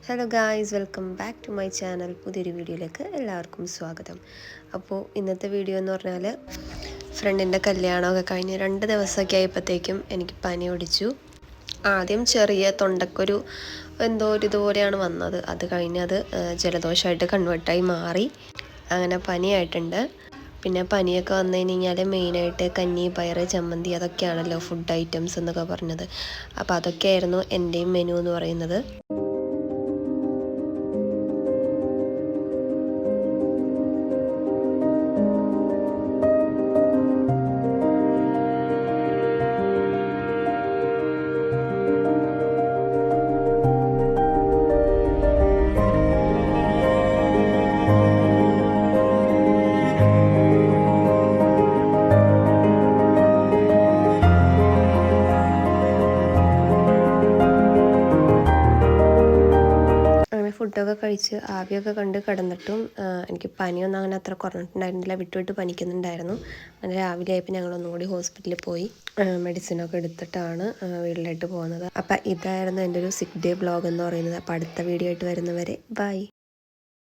Hello guys, welcome back to my channel. പുതിയൊരു വീഡിയോയിലേക്ക് എല്ലാവർക്കും സ്വാഗതം. അപ്പോൾ ഇന്നത്തെ വീഡിയോ എന്ന് പറഞ്ഞാൽ ഫ്രണ്ടിൻ്റെ കല്യാണമൊക്കെ കഴിഞ്ഞ് 2 ദിവസമൊക്കെ ആയപ്പോഴത്തേക്കും എനിക്ക് പനി പിടിച്ചു. ആദ്യം ചെറിയ തൊണ്ടക്കൊരു എന്തോ ഒരു ഇതുപോലെയാണ് വന്നത്. അത് കഴിഞ്ഞത് ജലദോഷമായിട്ട് കൺവേർട്ടായി മാറി. അങ്ങനെ പനിയായിട്ടുണ്ട്. പിന്നെ പനിയൊക്കെ വന്നു കഴിഞ്ഞാൽ മെയിനായിട്ട് കഞ്ഞി, പയറ്, ചമ്മന്തി അതൊക്കെയാണല്ലോ ഫുഡ് ഐറ്റംസ് എന്നൊക്കെ പറഞ്ഞത്. അപ്പോൾ അതൊക്കെയായിരുന്നു എൻ്റെയും മെനു എന്ന് പറയുന്നത്. ഫുഡൊക്കെ കഴിച്ച് ആവിയൊക്കെ കണ്ട് കിടന്നിട്ടും എനിക്ക് പനിയൊന്നും അങ്ങനെ അത്ര കുറഞ്ഞിട്ടുണ്ടായിരുന്നില്ല. വിട്ട് പനിക്കുന്നുണ്ടായിരുന്നു. അങ്ങനെ രാവിലെ ആയപ്പോൾ ഞങ്ങളൊന്നും കൂടി ഹോസ്പിറ്റലിൽ പോയി മെഡിസിനൊക്കെ എടുത്തിട്ടാണ് വീട്ടിലോട്ട് പോകുന്നത്. അപ്പം ഇതായിരുന്നു എൻ്റെ ഒരു 6 ഡേ വ്ളോഗ് എന്ന് പറയുന്നത്. അപ്പോൾ അടുത്ത വീഡിയോ ആയിട്ട് വരുന്നവരെ ബൈ.